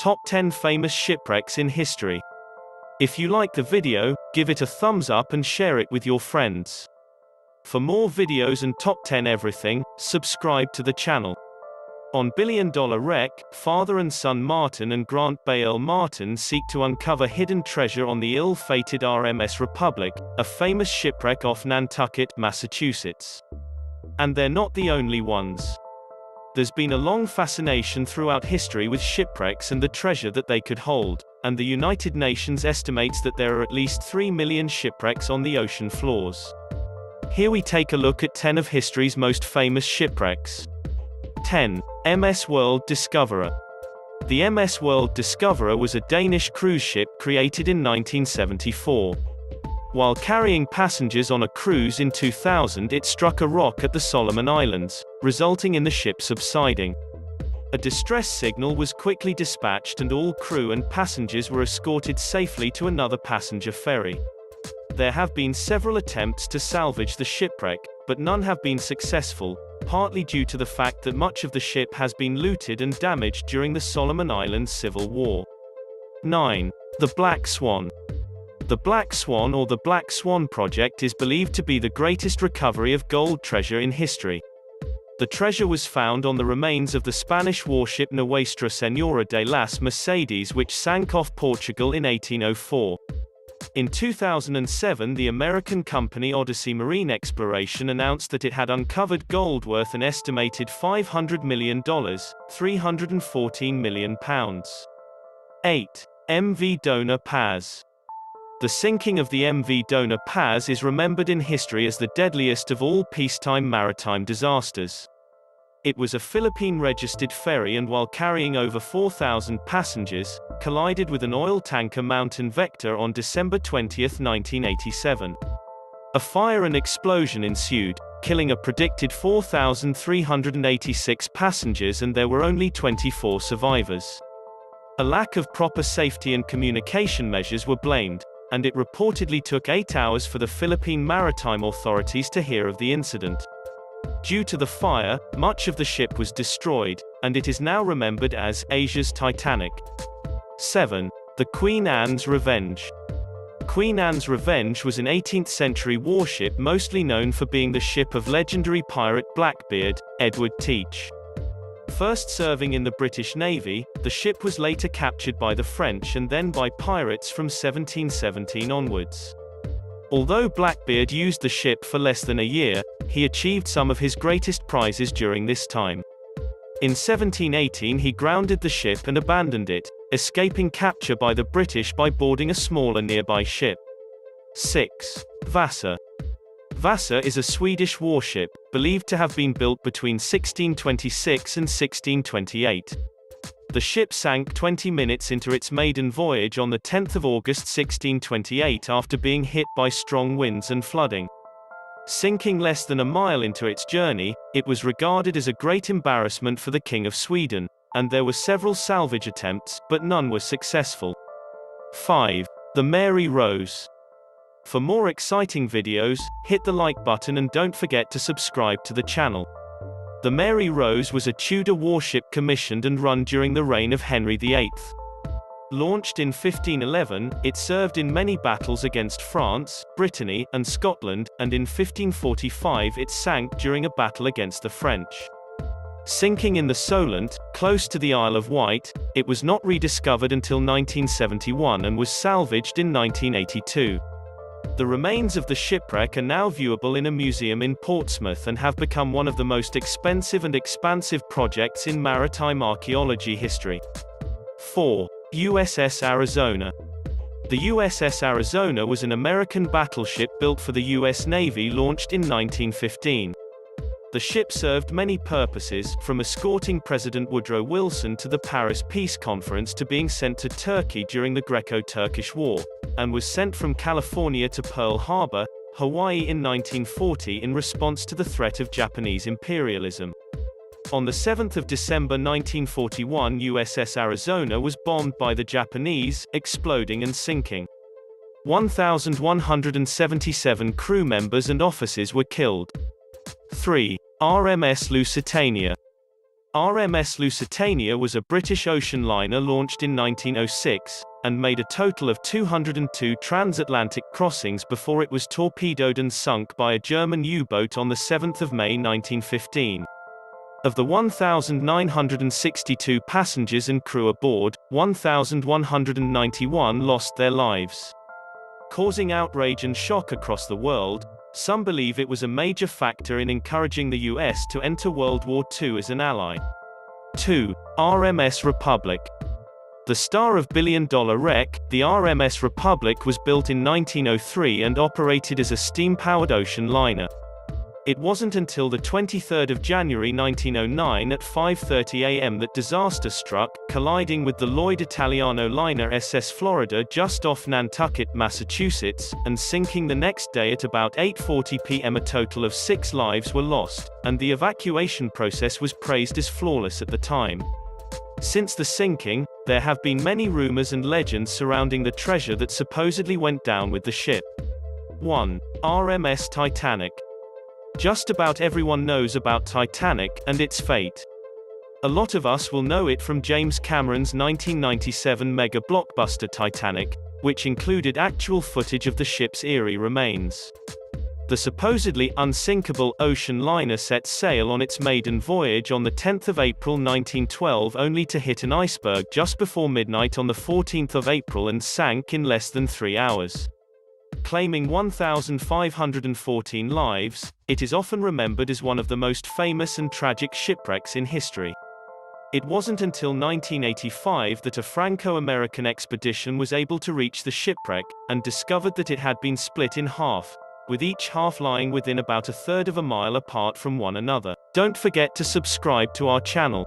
Top 10 Famous Shipwrecks in History. If you like the video, give it a thumbs up and share it with your friends. For more videos and Top 10 everything, subscribe to the channel. On Billion Dollar Wreck, father and son Martin and Grant Bale Martin seek to uncover hidden treasure on the ill-fated RMS Republic, a famous shipwreck off Nantucket, Massachusetts. And they're not the only ones. There's been a long fascination throughout history with shipwrecks and the treasure that they could hold, and the United Nations estimates that there are at least 3 million shipwrecks on the ocean floors. Here we take a look at 10 of history's most famous shipwrecks. 10. MS World Discoverer. The MS World Discoverer was a Danish cruise ship created in 1974. While carrying passengers on a cruise in 2000, it struck a rock at the Solomon Islands, resulting in the ship subsiding. A distress signal was quickly dispatched and all crew and passengers were escorted safely to another passenger ferry. There have been several attempts to salvage the shipwreck, but none have been successful, partly due to the fact that much of the ship has been looted and damaged during the Solomon Islands Civil War. 9. The Black Swan. The Black Swan or the Black Swan Project is believed to be the greatest recovery of gold treasure in history. The treasure was found on the remains of the Spanish warship Nuestra Señora de las Mercedes, which sank off Portugal in 1804. In 2007, the American company Odyssey Marine Exploration announced that it had uncovered gold worth an estimated $500 million, £314 million. 8. MV Dona Paz. The sinking of the MV Dona Paz is remembered in history as the deadliest of all peacetime maritime disasters. It was a Philippine-registered ferry and while carrying over 4,000 passengers, collided with an oil tanker Mountain Vector on December 20, 1987. A fire and explosion ensued, killing a predicted 4,386 passengers and there were only 24 survivors. A lack of proper safety and communication measures were blamed, and it reportedly took 8 hours for the Philippine maritime authorities to hear of the incident. Due to the fire, much of the ship was destroyed, and it is now remembered as Asia's Titanic. 7. The Queen Anne's Revenge. Queen Anne's Revenge was an 18th-century warship mostly known for being the ship of legendary pirate Blackbeard, Edward Teach. First serving in the British Navy, the ship was later captured by the French and then by pirates from 1717 onwards. Although Blackbeard used the ship for less than a year, he achieved some of his greatest prizes during this time. In 1718 he grounded the ship and abandoned it, escaping capture by the British by boarding a smaller nearby ship. 6. Vasa. Vasa is a Swedish warship, believed to have been built between 1626 and 1628. The ship sank 20 minutes into its maiden voyage on the 10th of August 1628 after being hit by strong winds and flooding. Sinking less than a mile into its journey, it was regarded as a great embarrassment for the King of Sweden, and there were several salvage attempts, but none were successful. 5. The Mary Rose. For more exciting videos, hit the like button and don't forget to subscribe to the channel. The Mary Rose was a Tudor warship commissioned and run during the reign of Henry VIII. Launched in 1511, it served in many battles against France, Brittany, and Scotland, and in 1545 it sank during a battle against the French. Sinking in the Solent, close to the Isle of Wight, it was not rediscovered until 1971 and was salvaged in 1982. The remains of the shipwreck are now viewable in a museum in Portsmouth and have become one of the most expensive and expansive projects in maritime archaeology history. 4. USS Arizona. The USS Arizona was an American battleship built for the U.S. Navy launched in 1915. The ship served many purposes, from escorting President Woodrow Wilson to the Paris Peace Conference to being sent to Turkey during the Greco-Turkish War, and was sent from California to Pearl Harbor, Hawaii in 1940 in response to the threat of Japanese imperialism. On the 7th of December 1941, USS Arizona was bombed by the Japanese, exploding and sinking. 1,177 crew members and officers were killed. 3. RMS Lusitania. RMS Lusitania was a British ocean liner launched in 1906, and made a total of 202 transatlantic crossings before it was torpedoed and sunk by a German U-boat on 7 May 1915. Of the 1,962 passengers and crew aboard, 1,191 lost their lives. Causing outrage and shock across the world, some believe it was a major factor in encouraging the US to enter World War II as an ally. 2. RMS Republic. The star of billion-dollar wreck, the RMS Republic was built in 1903 and operated as a steam-powered ocean liner. It wasn't until the 23rd of January 1909 at 5:30 a.m. that disaster struck, colliding with the Lloyd Italiano liner SS Florida just off Nantucket, Massachusetts, and sinking the next day at about 8:40 p.m. A total of 6 lives were lost, and the evacuation process was praised as flawless at the time. Since the sinking, there have been many rumors and legends surrounding the treasure that supposedly went down with the ship. 1. RMS Titanic. Just about everyone knows about Titanic and its fate. A lot of us will know it from James Cameron's 1997 mega blockbuster Titanic, which included actual footage of the ship's eerie remains. The supposedly unsinkable ocean liner set sail on its maiden voyage on the 10th of April 1912 only to hit an iceberg just before midnight on the 14th of April and sank in less than 3 hours. Claiming 1,514 lives, it is often remembered as one of the most famous and tragic shipwrecks in history. It wasn't until 1985 that a Franco-American expedition was able to reach the shipwreck, and discovered that it had been split in half, with each half lying within about 1/3 of a mile apart from one another. Don't forget to subscribe to our channel.